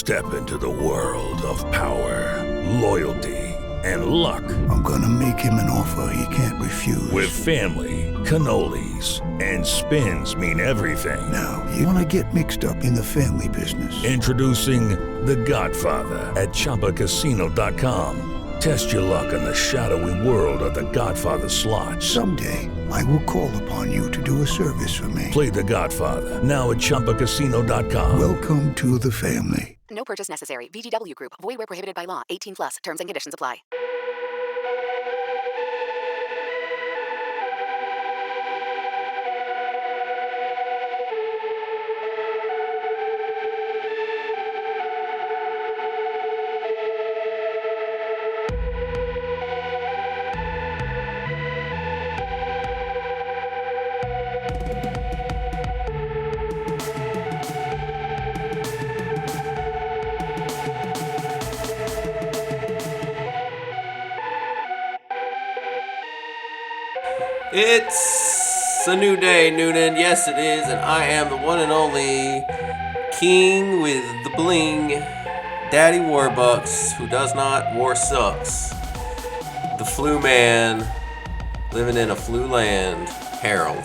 Step into the world of power, loyalty, and luck. I'm gonna make him an offer he can't refuse. With family, cannolis, and spins mean everything. Now, you wanna get mixed up in the family business. Introducing The Godfather at ChumbaCasino.com. Test your luck in the shadowy world of The Godfather slot. Someday, I will call upon you to do a service for me. Play The Godfather now at ChumbaCasino.com. Welcome to the family. No purchase necessary. VGW Group. Void where prohibited by law. 18 plus. Terms and conditions apply. It's a new day, Noonan. Yes, it is, and I am the one and only king with the bling, Daddy Warbucks, who does not war sucks. The flu man, living in a flu land, Harold.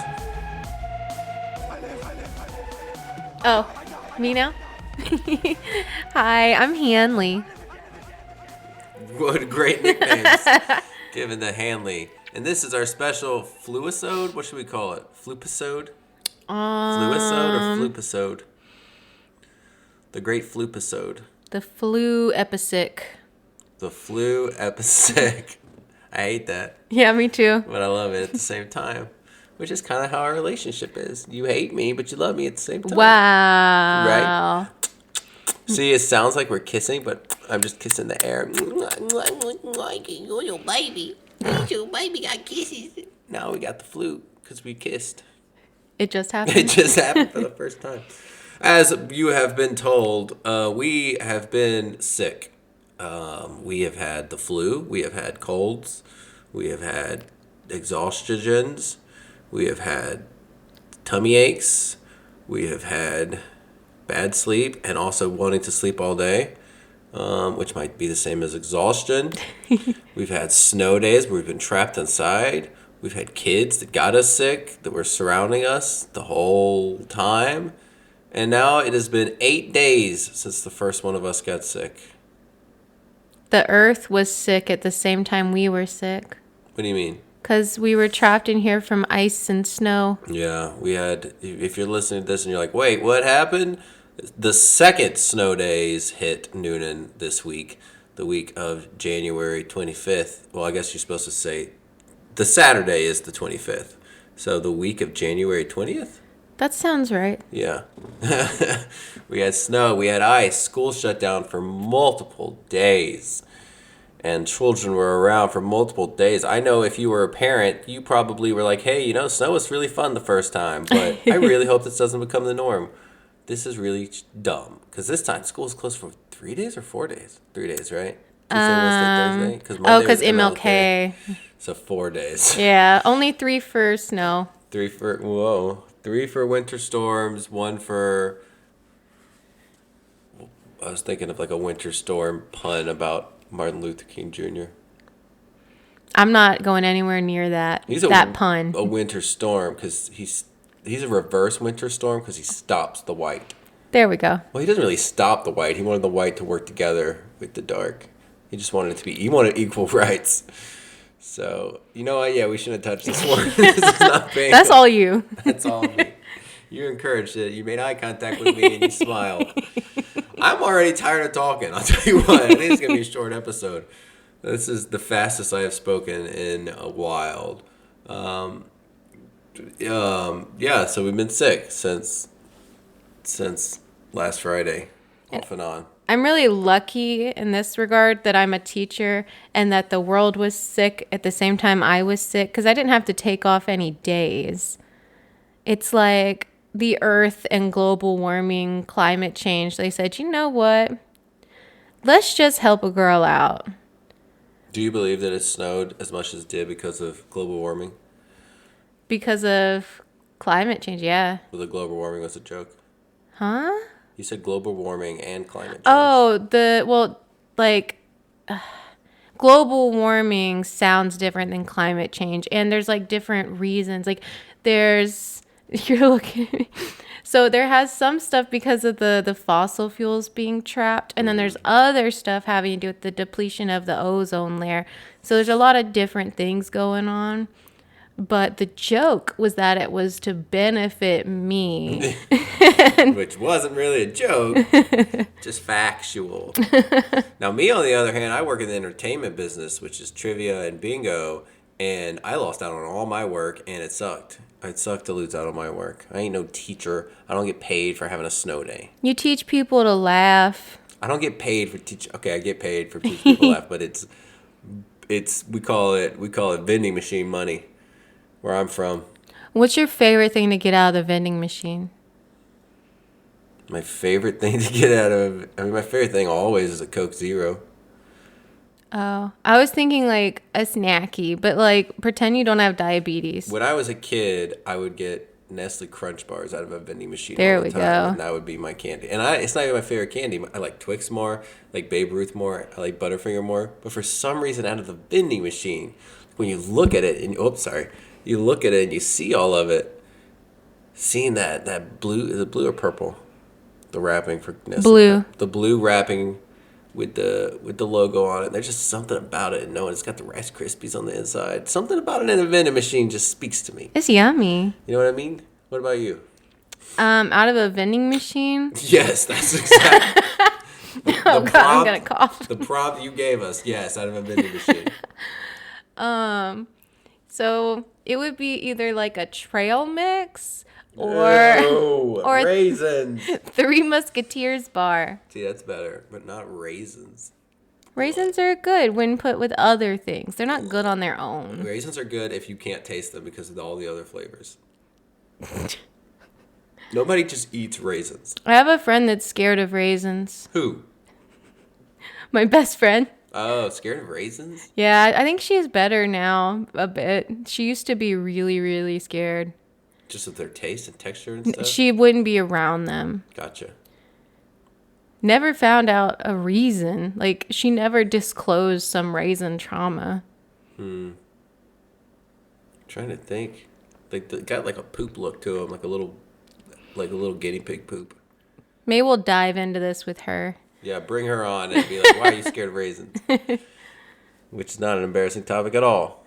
Oh, me now? Hi, I'm Hanley. What great nicknames given to Hanley. And this is our special flu-isode. What should we call it? Flu-episode? Flu-isode or flu-episode? The great flu-episode. The Flu Episick. The Flu Episick. I hate that. Yeah, me too. But I love it at the same time. Which is kind of how our relationship is. You hate me, but you love me at the same time. Wow. Right? See, it sounds like we're kissing, but I'm just kissing the air. You're your baby. Your baby got kisses. Now we got the flu because we kissed. It just happened. It just happened for the first time. As you have been told, we have been sick. We have had the flu. We have had colds. We have had exhaustions. We have had tummy aches. We have had bad sleep and also wanting to sleep all day, which might be the same as exhaustion. We've had snow days where we've been trapped inside. We've had kids that got us sick, that were surrounding us the whole time. And now it has been 8 days since the first one of us got sick. The earth was sick at the same time we were sick. What do you mean? Because we were trapped in here from ice and snow. Yeah, we had, if you're listening to this and you're like, wait, what happened? The second snow days hit Noonan this week, the week of January 25th. Well, I guess you're supposed to say the Saturday is the 25th. So the week of January 20th? That sounds right. Yeah. We had snow, we had ice, school shut down for multiple days. And children were around for multiple days. I know if you were a parent, you probably were like, hey, snow was really fun the first time. But I really hope this doesn't become the norm. This is really dumb. Because this time, school is closed for 3 days or 4 days? 3 days, right? Tuesday, Wednesday, Thursday? Because MLK. So 4 days. Yeah, only 3 for snow. 3 for winter storms, 1 for... I was thinking of like a winter storm pun about Martin Luther King Jr. I'm not going anywhere near that. That pun. A winter storm because he's a reverse winter storm because he stops the white. There we go. Well, he doesn't really stop the white. He wanted the white to work together with the dark. He just wanted it to be. He wanted equal rights. So you know what? Yeah, we shouldn't have touched this one. This is not painful. That's all you. That's all me. You encouraged it. You made eye contact with me and you smiled. I'm already tired of talking. I'll tell you what. I think it's going to be a short episode. This is the fastest I have spoken in a while. Yeah, so we've been sick since last Friday, off and on. I'm really lucky in this regard that I'm a teacher and that the world was sick at the same time I was sick because I didn't have to take off any days. It's like the earth and global warming, climate change. They said, you know what? Let's just help a girl out. Do you believe that it snowed as much as it did because of global warming? Because of climate change, yeah. Well, the global warming was a joke. Huh? You said global warming and climate change. Oh, like global warming sounds different than climate change, and there's like different reasons. Like there's you're looking at me. So there has some stuff because of the fossil fuels being trapped, and then there's other stuff having to do with the depletion of the ozone layer. So there's a lot of different things going on. But the joke was that it was to benefit me. Which wasn't really a joke, just factual. Now, me, on the other hand, I work in the entertainment business, which is trivia and bingo, and I lost out on all my work, and it sucked. It sucked to lose out on my work. I ain't no teacher. I don't get paid for having a snow day. You teach people to laugh. I don't get paid for teach. Okay, I get paid for teaching people to laugh, but it's we call it vending machine money. Where I'm from. What's your favorite thing to get out of the vending machine? My favorite thing to get out of... my favorite thing always is a Coke Zero. Oh, I was thinking like a snacky, but like pretend you don't have diabetes. When I was a kid, I would get Nestle Crunch Bars out of a vending machine there all the we time. go. And that would be my candy. And it's not even my favorite candy. I like Twix more, I like Babe Ruth more, I like Butterfinger more. But for some reason, out of the vending machine, when you look at it, and you look at it and you see all of it. Seeing that blue, is it blue or purple? The wrapping for Nestle. Blue. The blue wrapping with the logo on it. There's just something about it. Knowing it's got the Rice Krispies on the inside. Something about it in a vending machine just speaks to me. It's yummy. You know what I mean? What about you? Out of a vending machine? Yes, that's exactly. Oh God, I'm gonna cough. The prompt you gave us, yes, out of a vending machine. So it would be either like a trail mix or raisins. Three Musketeers bar. See, that's better, but not raisins. Raisins are good when put with other things. They're not good on their own. Raisins are good if you can't taste them because of all the other flavors. Nobody just eats raisins. I have a friend that's scared of raisins. Who? My best friend. Oh, scared of raisins? Yeah, I think she's better now a bit. She used to be really, really scared. Just with their taste and texture and stuff? She wouldn't be around them. Gotcha. Never found out a reason. Like, she never disclosed some raisin trauma. Trying to think. Like, they got like a poop look to them, like a little guinea pig poop. Maybe we'll dive into this with her. Yeah, bring her on and be like, why are you scared of raisins? Which is not an embarrassing topic at all.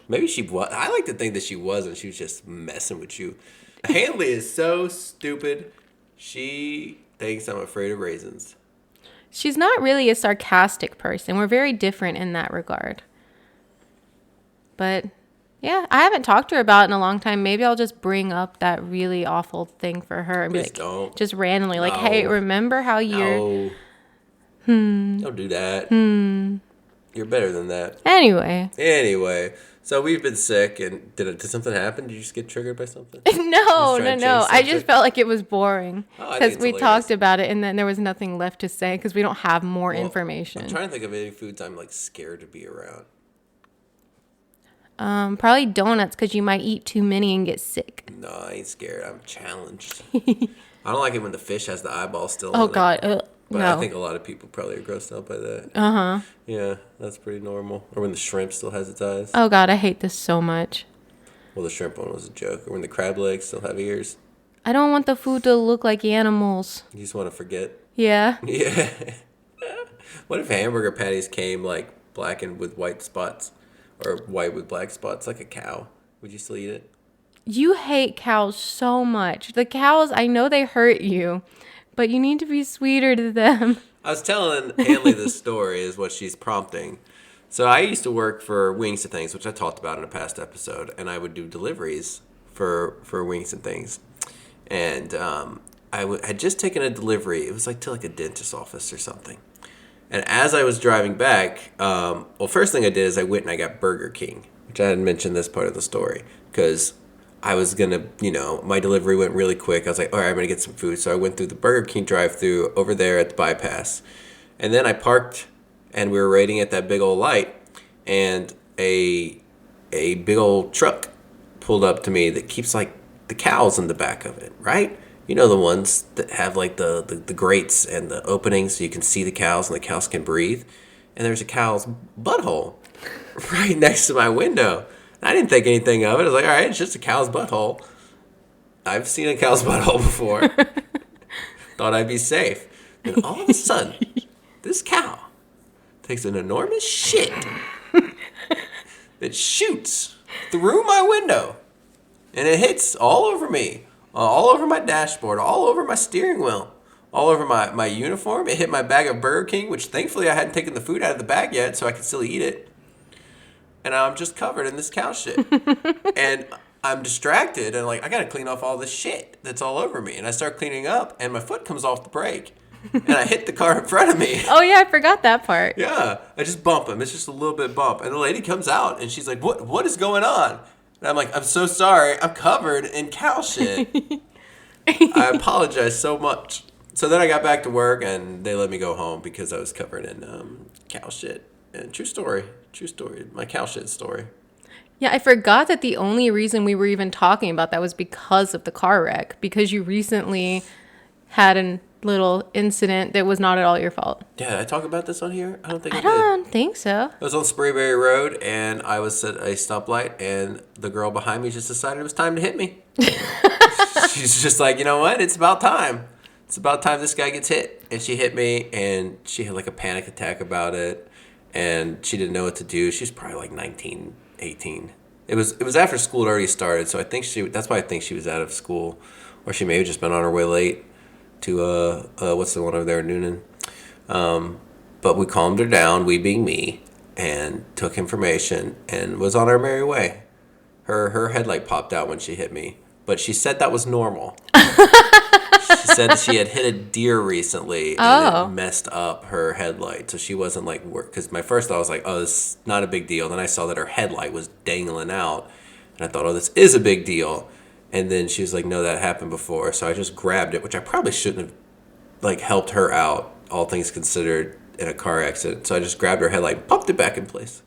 Maybe she was. I like to think that she wasn't. She was just messing with you. Hanley is so stupid. She thinks I'm afraid of raisins. She's not really a sarcastic person. We're very different in that regard. But yeah, I haven't talked to her about it in a long time. Maybe I'll just bring up that really awful thing for her and be like, don't. just randomly, like, No. hey, remember how you're... No. Don't do that. You're better than that. Anyway, so we've been sick, and did something happen? Did you just get triggered by something? no. trying to change I just subject? felt like it was boring Oh, I think because it's we hilarious. talked about it and then there was nothing left to say because we don't have more Well, information. I'm trying to think of any foods I'm like scared to be around. Probably donuts because you might eat too many and get sick. No, I ain't scared. I'm challenged. I don't like it when the fish has the eyeball still Oh on God, it. But no. I think a lot of people probably are grossed out by that. Uh-huh. Yeah, that's pretty normal. Or when the shrimp still has its eyes. Oh God, I hate this so much. Well, the shrimp one was a joke. Or when the crab legs still have ears. I don't want the food to look like animals. You just want to forget. Yeah. Yeah. What if hamburger patties came like blackened with white spots? Or white with black spots like a cow? Would you still eat it? You hate cows so much. The cows, I know they hurt you, but you need to be sweeter to them. I was telling Hanley this story is what she's prompting. So I used to work for Wings and Things, which I talked about in a past episode, and I would do deliveries for Wings and Things. And had just taken a delivery. It was like to like a dentist's office or something. And as I was driving back, first thing I did is I went and I got Burger King, which I hadn't mentioned this part of the story, because I was going to, my delivery went really quick. I was like, all right, I'm going to get some food. So I went through the Burger King drive-thru over there at the bypass. And then I parked, and we were waiting at that big old light, and a big old truck pulled up to me that keeps, like, the cows in the back of it, right? You know the ones that have like the grates and the openings so you can see the cows and the cows can breathe. And there's a cow's butthole right next to my window. And I didn't think anything of it. I was like, all right, it's just a cow's butthole. I've seen a cow's butthole before. Thought I'd be safe. And all of a sudden, this cow takes an enormous shit that shoots through my window. And it hits all over me, all over my dashboard, all over my steering wheel, all over my uniform. It hit my bag of Burger King, which thankfully I hadn't taken the food out of the bag yet, so I could still eat it. And I'm just covered in this cow shit. And I'm distracted, and like, I gotta clean off all this shit that's all over me. And I start cleaning up, and my foot comes off the brake. And I hit the car in front of me. Oh, yeah, I forgot that part. Yeah, I just bump him. It's just a little bit bump. And the lady comes out, and she's like, what is going on? And I'm like, I'm so sorry. I'm covered in cow shit. I apologize so much. So then I got back to work, and they let me go home because I was covered in cow shit. And true story. My cow shit story. Yeah, I forgot that the only reason we were even talking about that was because of the car wreck. Because you recently had a little incident that was not at all your fault. Yeah, did I talk about this on here? I don't think I I did. don't think so. I was on Sprayberry Road, and I was at a stoplight, and the girl behind me just decided it was time to hit me. She's just like, you know what? It's about time. It's about time this guy gets hit. And she hit me, and she had like a panic attack about it, and she didn't know what to do. She was probably like 19, 18. It was after school had already started, so I think that's why I think she was out of school, or she may have just been on her way late to what's the one over there in Noonan. But we calmed her down, we being me, and took information and was on our merry way. Her headlight popped out when she hit me, but she said that was normal. She said that she had hit a deer recently and it messed up her headlight, so she wasn't like work. Because my first thought was like, oh, this is not a big deal. Then I saw that her headlight was dangling out, and I thought, oh, this is a big deal. And then she was like, no, that happened before. So I just grabbed it, which I probably shouldn't have like helped her out, all things considered, in a car accident. So I just grabbed her headlight and popped it back in place.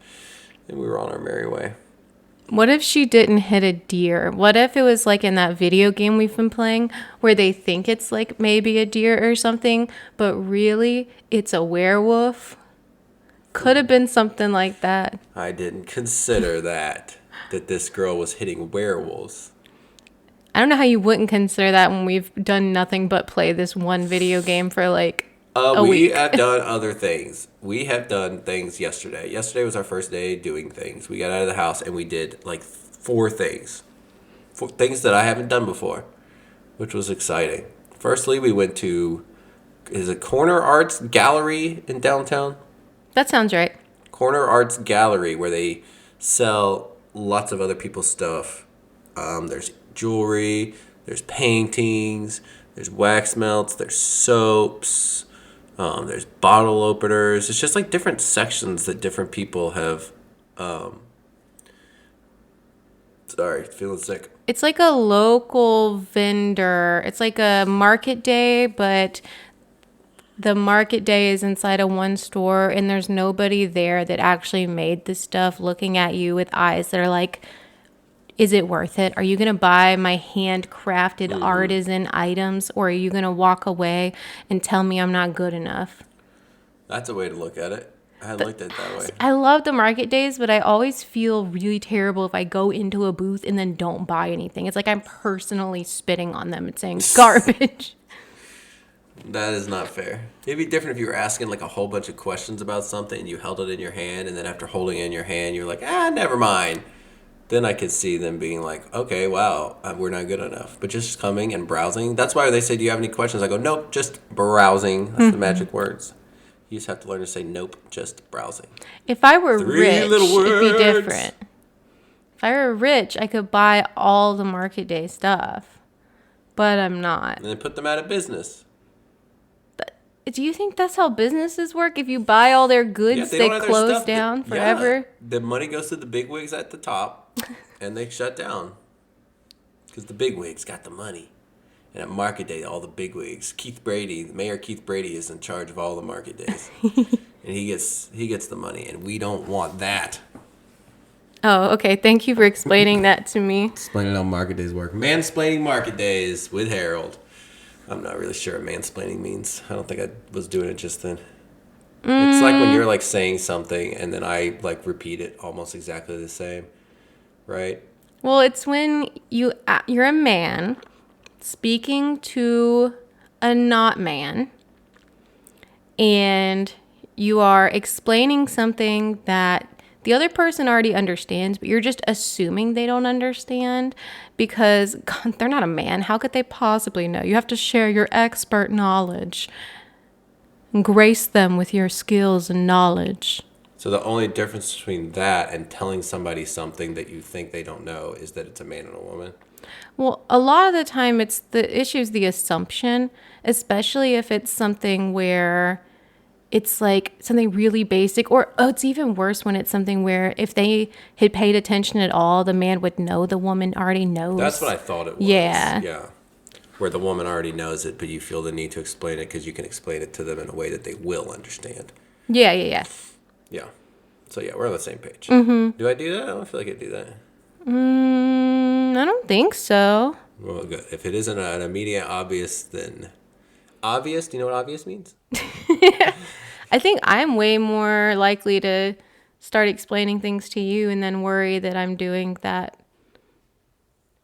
And we were on our merry way. What if she didn't hit a deer? What if it was like in that video game we've been playing where they think it's like maybe a deer or something, but really it's a werewolf? Could have been something like that. I didn't consider that this girl was hitting werewolves. I don't know how you wouldn't consider that when we've done nothing but play this one video game for like a week. We have done other things. We have done things yesterday. Yesterday was our first day doing things. We got out of the house and we did like 4 things. 4 things that I haven't done before, which was exciting. Firstly, we went to, is it Corner Arts Gallery in downtown? That sounds right. Corner Arts Gallery, where they sell lots of other people's stuff. There's jewelry, there's paintings, there's wax melts, there's soaps, there's bottle openers. It's just like different sections that different people have. Sorry, feeling sick. It's like a local vendor. It's like a market day, but the market day is inside of one store and there's nobody there that actually made the stuff looking at you with eyes that are like, is it worth it? Are you going to buy my handcrafted artisan items, or are you going to walk away and tell me I'm not good enough? That's a way to look at it. I hadn't looked at it that way. I love the market days, but I always feel really terrible if I go into a booth and then don't buy anything. It's like I'm personally spitting on them and saying garbage. That is not fair. It'd be different if you were asking like a whole bunch of questions about something and you held it in your hand, and then after holding it in your hand, you're like, never mind. Then I could see them being like, okay, wow, we're not good enough. But just coming and browsing, that's why they say, do you have any questions? I go, nope, just browsing. That's the magic words. You just have to learn to say, nope, just browsing. If I were 3 rich, little words. it'd be different. If I were rich, I could buy all the market day stuff. But I'm not. And then put them out of business. Do you think that's how businesses work? If you buy all their goods, they close down forever? Yeah, the money goes to the bigwigs at the top, and they shut down. Because the bigwigs got the money. And at market day, all the bigwigs, Mayor Keith Brady is in charge of all the market days. And he gets the money, and we don't want that. Oh, okay. Thank you for explaining that to me. Explaining how market days work. Mansplaining market days with Harold. I'm not really sure what mansplaining means. I don't think I was doing it just then. It's like when you're like saying something and then I like repeat it almost exactly the same, right? Well, it's when you're a man speaking to a not man, and you are explaining something that the other person already understands, but you're just assuming they don't understand because God, they're not a man. How could they possibly know? You have to share your expert knowledge and grace them with your skills and knowledge. So the only difference between that and telling somebody something that you think they don't know is that it's a man and a woman. Well, a lot of the time it's the issue's the assumption, especially if it's something where it's like something really basic, or it's even worse when it's something where if they had paid attention at all, the man would know the woman already knows. That's what I thought it was. Yeah. Yeah. Where the woman already knows it, but you feel the need to explain it because you can explain it to them in a way that they will understand. Yeah. Yeah. So yeah, we're on the same page. Mm-hmm. Do I do that? I don't feel like I do that. I don't think so. Well, good. If it isn't an immediate obvious, then obvious. Do you know what obvious means? I think I'm way more likely to start explaining things to you and then worry that I'm doing that.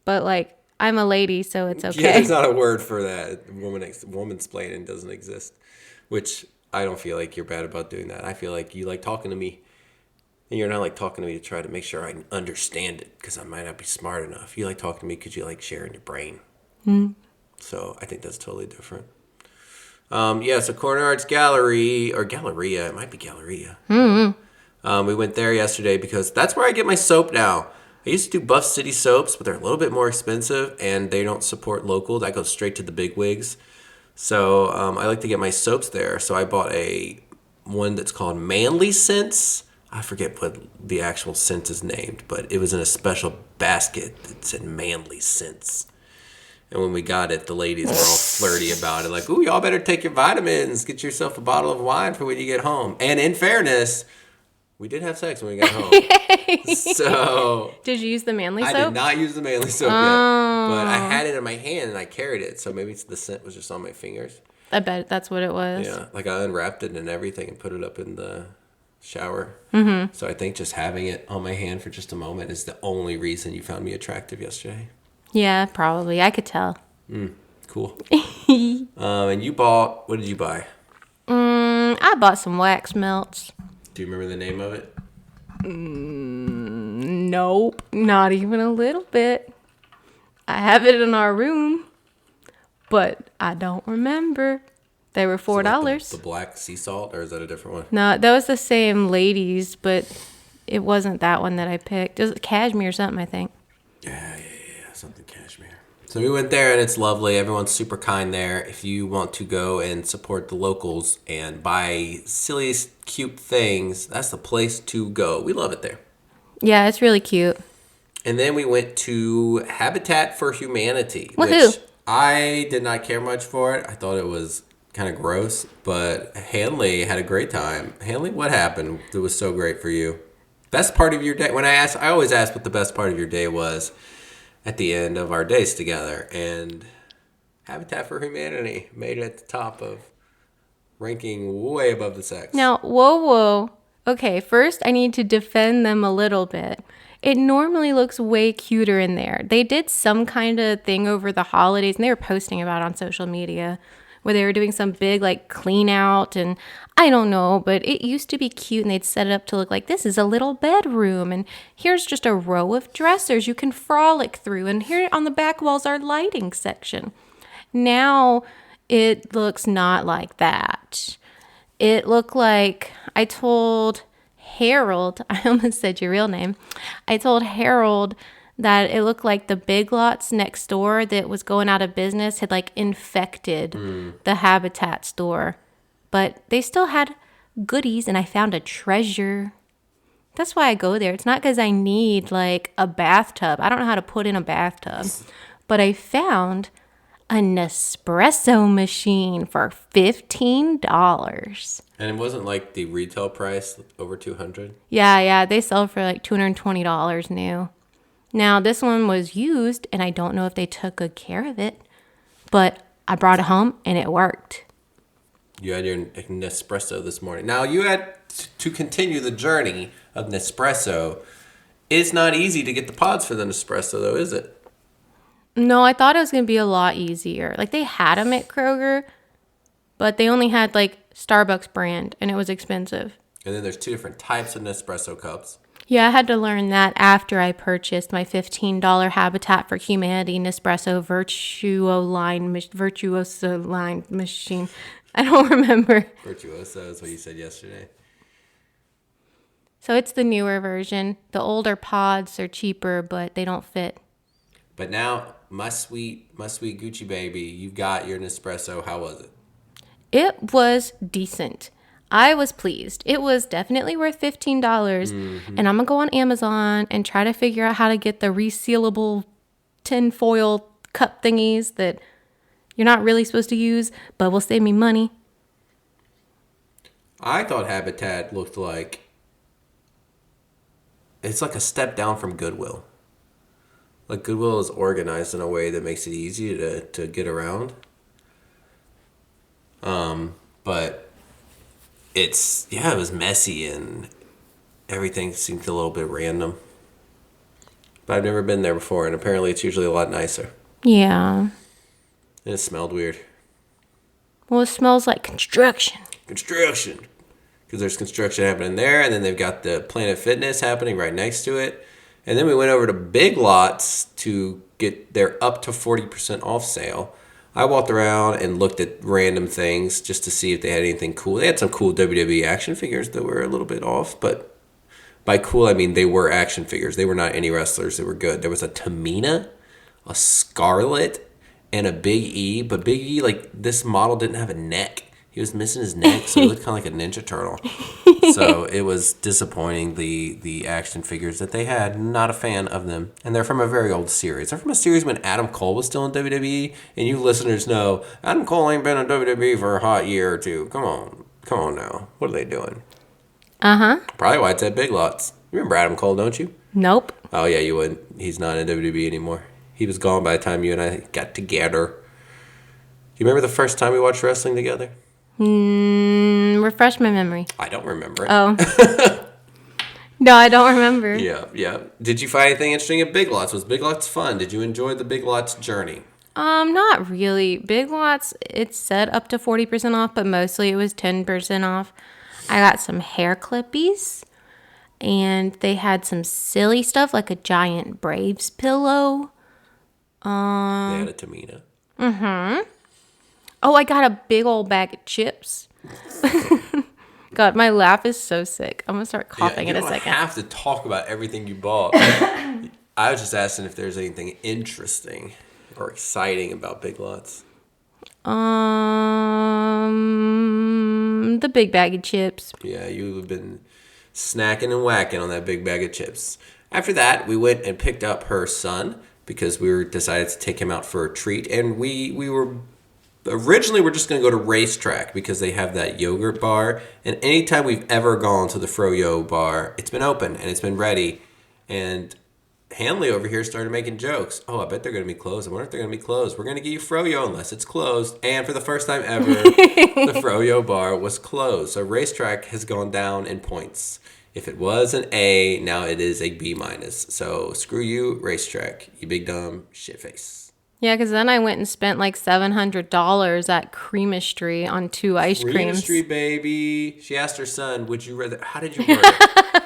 But like, I'm a lady, so it's okay. Yeah, there's not a word for that. Womansplaining doesn't exist, which I don't feel like you're bad about doing that. I feel like you like talking to me, and you're not like talking to me to try to make sure I understand it because I might not be smart enough. You like talking to me because you like sharing your brain. So I think that's totally different. So Corner Arts Gallery, or Galleria, it might be Galleria. We went there yesterday because that's where I get my soap now. I used to do Buff City soaps, but they're a little bit more expensive, and they don't support local. I go straight to the big wigs. So I like to get my soaps there. So I bought one that's called Manly Scents. I forget what the actual scent is named, but it was in a special basket that said Manly Scents. And when we got it, the ladies were all flirty about it. Like, ooh, y'all better take your vitamins. Get yourself a bottle of wine for when you get home. And in fairness, we did have sex when we got home. So Did you use the Manly soap? I did not use the Manly soap yet. But I had it in my hand and I carried it. So maybe the scent was just on my fingers. I bet that's what it was. Yeah, like I unwrapped it and everything and put it up in the shower. So I think just having it on my hand for just a moment is the only reason you found me attractive yesterday. Yeah, probably. I could tell. Cool. And you bought, what did you buy? I bought some wax melts. Do you remember the name of it? Nope, not even a little bit. I have it in our room, but I don't remember. They were $4. Like the black sea salt, or is that a different one? No, that was the same ladies, but it wasn't that one that I picked. It was cashmere or something, I think. Yeah, something cashmere. So we went there and it's lovely. Everyone's super kind there. If you want to go and support the locals and buy silly, cute things, that's the place to go. We love it there. Yeah, it's really cute. And then we went to Habitat for Humanity, Woohoo. which I did not care much for it. I thought it was kind of gross, but Hanley had a great time. Hanley, what happened that was so great for you? Best part of your day? When I always ask what the best part of your day was at the end of our days together, and Habitat for Humanity made it at the top of ranking way above the sex. Now, whoa. Okay, first I need to defend them a little bit. It normally looks way cuter in there. They did some kind of thing over the holidays, and they were posting about it on social media, where they were doing some big like clean out, and I don't know, but it used to be cute, and they'd set it up to look like this is a little bedroom, and here's just a row of dressers you can frolic through, and here on the back walls our lighting section. Now it looks not like that. It looked like I told Harold, I almost said your real name. I told Harold that it looked like the Big Lots next door that was going out of business had like infected the Habitat store. But they still had goodies, and I found a treasure. That's why I go there. It's not because I need like a bathtub. I don't know how to put in a bathtub. But I found an espresso machine for $15. And it wasn't like the retail price over $200? Yeah, they sell for like $220 new. Now, this one was used, and I don't know if they took good care of it, but I brought it home and it worked. You had your Nespresso this morning. Now, you had to continue the journey of Nespresso. It's not easy to get the pods for the Nespresso, though, is it? No, I thought it was going to be a lot easier. Like, they had them at Kroger, but they only had, like, Starbucks brand, and it was expensive. And then there's 2 different types of Nespresso cups. Yeah, I had to learn that after I purchased my $15 Habitat for Humanity Nespresso Virtuoso line machine. I don't remember. Virtuoso is what you said yesterday. So it's the newer version. The older pods are cheaper, but they don't fit. But now, my sweet Gucci baby, you've got your Nespresso. How was it? It was decent. I was pleased. It was definitely worth $15. And I'm going to go on Amazon and try to figure out how to get the resealable tinfoil cup thingies that you're not really supposed to use, but will save me money. I thought Habitat looked like... It's like a step down from Goodwill. Like, Goodwill is organized in a way that makes it easy to get around. But... it was messy and everything seemed a little bit random. But I've never been there before, and apparently it's usually a lot nicer. Yeah. And it smelled weird. Well, it smells like construction. Construction! Because there's construction happening there, and then they've got the Planet Fitness happening right next to it. And then we went over to Big Lots to get their up to 40% off sale. I walked around and looked at random things just to see if they had anything cool. They had some cool WWE action figures that were a little bit off, but by cool, I mean they were action figures. They were not any wrestlers. They were good. There was a Tamina, a Scarlett, and a Big E, but Big E, like, this model didn't have a neck. He was missing his neck, so he looked kind of like a Ninja Turtle. So it was disappointing, the action figures that they had. Not a fan of them. And they're from a very old series. They're from a series when Adam Cole was still in WWE. And you listeners know, Adam Cole ain't been in WWE for a hot year or 2. Come on now. What are they doing? Uh-huh. Probably why it's at Big Lots. You remember Adam Cole, don't you? Nope. Oh, yeah, you wouldn't. He's not in WWE anymore. He was gone by the time you and I got together. Do you remember the first time we watched wrestling together? Refresh my memory. I don't remember it. Oh. No, I don't remember. Yeah. Did you find anything interesting at Big Lots? Was Big Lots fun? Did you enjoy the Big Lots journey? Not really. Big Lots, it said up to 40% off, but mostly it was 10% off. I got some hair clippies, and they had some silly stuff like a giant Braves pillow. They had a Tamina. Mm-hmm. Oh, I got a big old bag of chips. God, my laugh is so sick. I'm going to start coughing in a second. You don't have to talk about everything you bought. I was just asking if there's anything interesting or exciting about Big Lots. The big bag of chips. Yeah, you've been snacking and whacking on that big bag of chips. After that, we went and picked up her son because we decided to take him out for a treat. And we were... Originally, we're just going to go to Racetrack because they have that yogurt bar. And anytime we've ever gone to the Froyo bar, it's been open and it's been ready. And Hanley over here started making jokes. Oh, I bet they're going to be closed. I wonder if they're going to be closed. We're going to get you Froyo unless it's closed. And for the first time ever, the Froyo bar was closed. So Racetrack has gone down in points. If it was an A, now it is a B-. So screw you, Racetrack, you big dumb shitface. Yeah, because then I went and spent like $700 at Creamistry on 2 ice creams. Creamistry, baby. She asked her son, would you rather... How did you word it?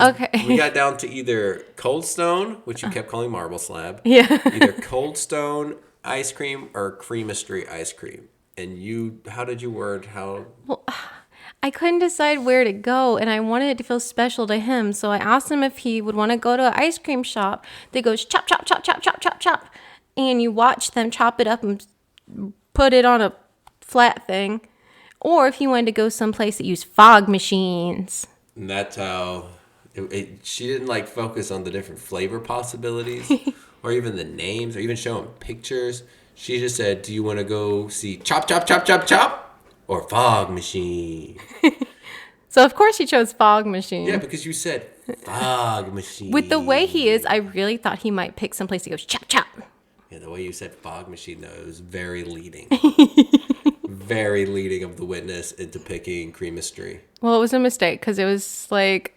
Okay. We got down to either Cold Stone, which you kept calling Marble Slab. Yeah. Either Cold Stone ice cream or Creamistry ice cream. And you... How did you word how... Well, I couldn't decide where to go, and I wanted it to feel special to him. So I asked him if he would want to go to an ice cream shop that goes chop, chop, chop, chop, chop, chop, chop. And you watch them chop it up and put it on a flat thing. Or if you wanted to go someplace that used fog machines. And that's how... she didn't like focus on the different flavor possibilities or even the names or even show them pictures. She just said, do you want to go see chop, chop, chop, chop, chop or fog machine? So, of course, he chose fog machine. Yeah, because you said fog machine. With the way he is, I really thought he might pick someplace that goes chop, chop. Yeah, the way you said fog machine, though, it was very leading. Very leading of the witness into picking creamistry. Well, it was a mistake because it was like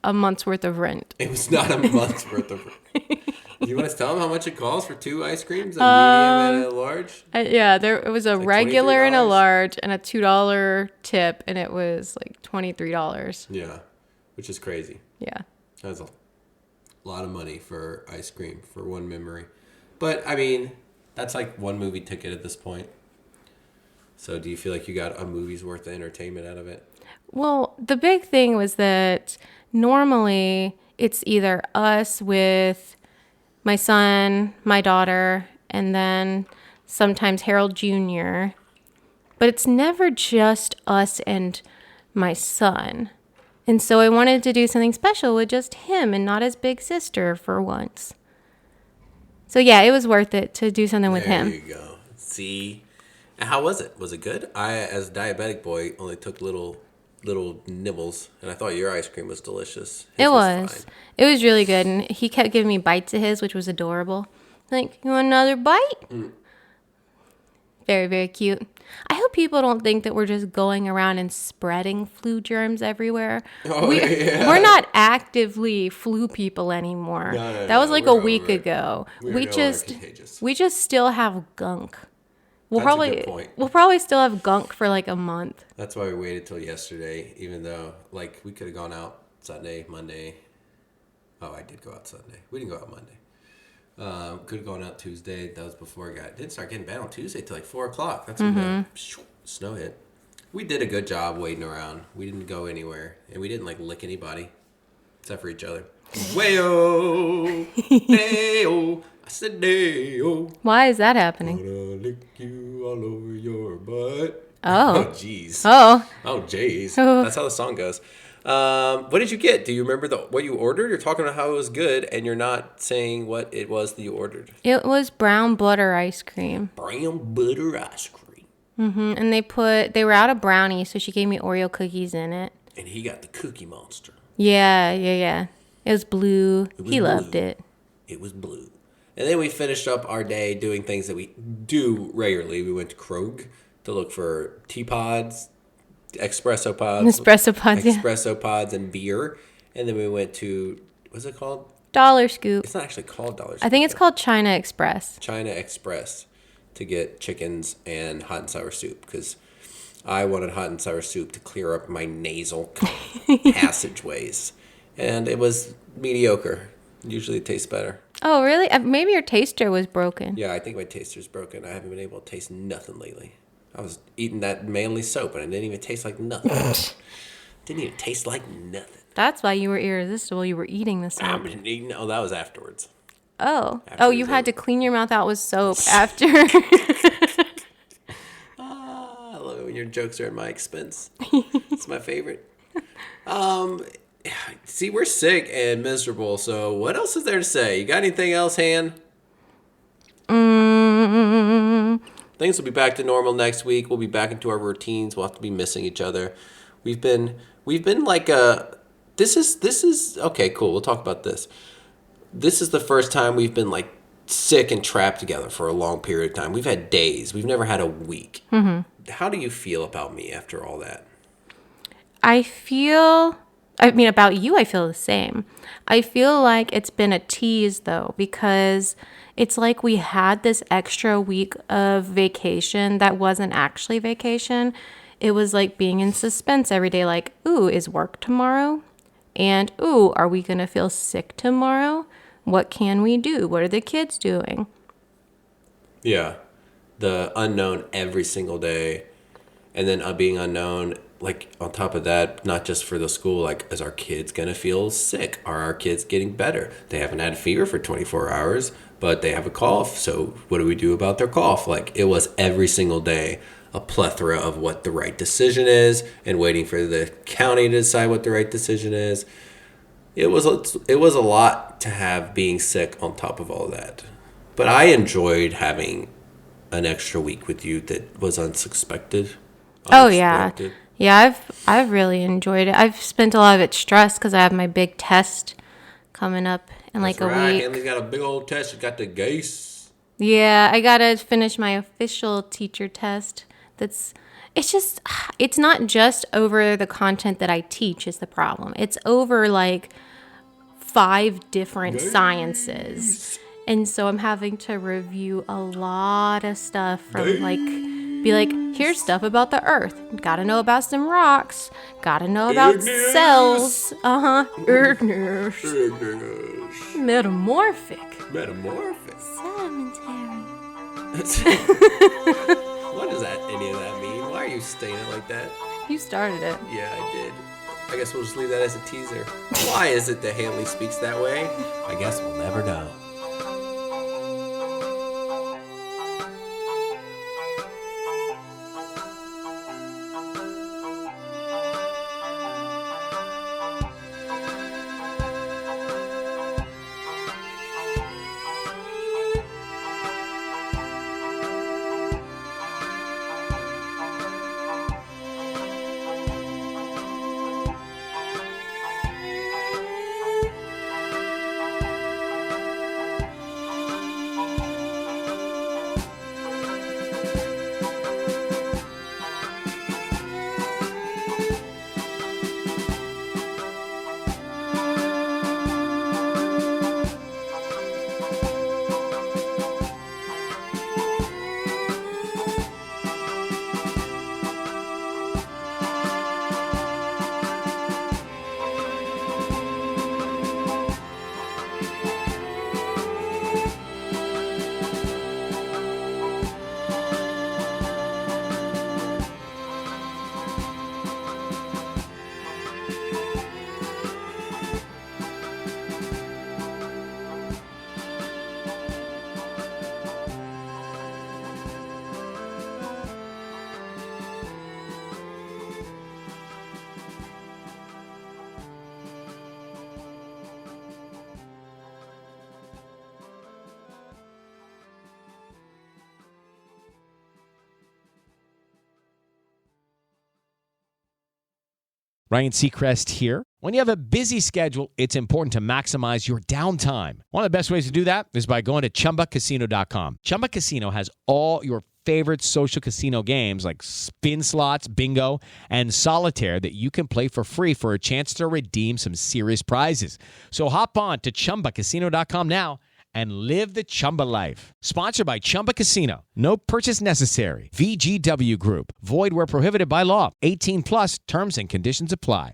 a month's worth of rent. It was not a month's worth of rent. You want to tell them how much it costs for 2 ice creams, a medium and a large? Yeah, it was a like regular and a $23? large and a $2 tip, and it was like $23. Yeah, which is crazy. Yeah. That's a lot of money for ice cream for one memory. But, I mean, that's like one movie ticket at this point. So do you feel like you got a movie's worth of entertainment out of it? Well, the big thing was that normally it's either us with my son, my daughter, and then sometimes Harold Jr. But it's never just us and my son. And so I wanted to do something special with just him and not his big sister for once. So yeah, it was worth it to do something with him. There you go. See? And how was it? Was it good? I, as a diabetic boy, only took little nibbles, and I thought your ice cream was delicious. His It was. fine. It was really good. And he kept giving me bites of his, which was adorable. Like, you want another bite? Very, very cute. I hope people don't think that we're just going around and spreading flu germs everywhere. We're not actively flu people anymore. No, that was like we're a week over it. ago. We are We no just longer contagious. we just still have gunk. That's a good point. We'll probably still have gunk for like a month. That's why we waited till yesterday, even though, like, we could have gone out Sunday, Monday. Oh, I did go out Sunday. We didn't go out Monday. Could have gone out Tuesday. That was before it didn't start getting bad on Tuesday till like 4 o'clock. That's when the snow hit. We did a good job waiting around. We didn't go anywhere, and we didn't like lick anybody except for each other. Wayo, hey-o, I said hey-o. Why is that happening? Gonna lick you all over your butt. Oh. Oh, jeez. Oh, Oh, jeez. That's how the song goes. What did you get? Do you remember what you ordered? You're talking about how it was good, and you're not saying what it was that you ordered. it was brown butter ice cream. Brown butter ice cream. And they were out of brownie, so she gave me Oreo cookies in it. And he got the Cookie Monster. Yeah. It was blue. was He loved blue. it. It was blue. And then we finished up our day doing things that we do regularly. We went to Krog to look for teapods, espresso pods. Espresso pods, yeah. Espresso pods and beer. And then we went to, what's it called? Dollar Scoop. It's not actually called Dollar I think Scoop, it's called China Express. China Express to get chickens and hot and sour soup because I wanted hot and sour soup to clear up my nasal passageways. And it was mediocre. Usually it tastes better. Oh, really? Maybe your taster was broken. Yeah, I think my taster's broken. I haven't been able to taste nothing lately. I was eating that manly soap and it didn't even taste like nothing. Didn't even taste like nothing. That's why you were irresistible. You were eating the soap. No, that was afterwards. Oh, After you the had to soap. clean your mouth out with soap after. I love it when your jokes are at my expense. It's my favorite. See, we're sick and miserable, so what else is there to say? You got anything else, Han? Things will be back to normal next week. We'll be back into our routines. We'll have to be missing each other. We've been like this is okay, cool. We'll talk about this. This is the first time we've been like sick and trapped together for a long period of time. We've had days. We've never had a week. Mm-hmm. How do you feel about me after all that? About you, I feel the same. I feel like it's been a tease, though, because it's like we had this extra week of vacation that wasn't actually vacation. It was like being in suspense every day, like, ooh, is work tomorrow? And, ooh, are we going to feel sick tomorrow? What can we do? What are the kids doing? Yeah. The unknown every single day. And then being unknown, like, on top of that, not just for the school, like, is our kids going to feel sick? Are our kids getting better? They haven't had a fever for 24 hours, but they have a cough. So what do we do about their cough? Like, it was every single day a plethora of what the right decision is and waiting for the county to decide what the right decision is. It was a lot to have being sick on top of all that. But I enjoyed having an extra week with you that was unsuspected. Oh, yeah. Unexpected. Yeah, I've really enjoyed it. I've spent a lot of it stressed because I have my big test coming up in like That's a right. week. Hanley's got a big old test. She's got the GACE. Yeah, I gotta finish my official teacher test. It's not just over the content that I teach is the problem. It's over like 5 different sciences. And so I'm having to review a lot of stuff from be like, here's stuff about the earth. Gotta know about some rocks. Gotta know about cells. Igneous. Metamorphic. Sedimentary. What does any of that mean? Why are you saying it like that? You started it. Yeah, I did. I guess we'll just leave that as a teaser. Why is it that Hanley speaks that way? I guess we'll never know. Ryan Seacrest here. When you have a busy schedule, it's important to maximize your downtime. One of the best ways to do that is by going to ChumbaCasino.com. Chumba Casino has all your favorite social casino games like spin slots, bingo, and solitaire that you can play for free for a chance to redeem some serious prizes. So hop on to ChumbaCasino.com now and live the Chumba life. Sponsored by Chumba Casino. No purchase necessary. VGW Group. Void where prohibited by law. 18 plus terms and conditions apply.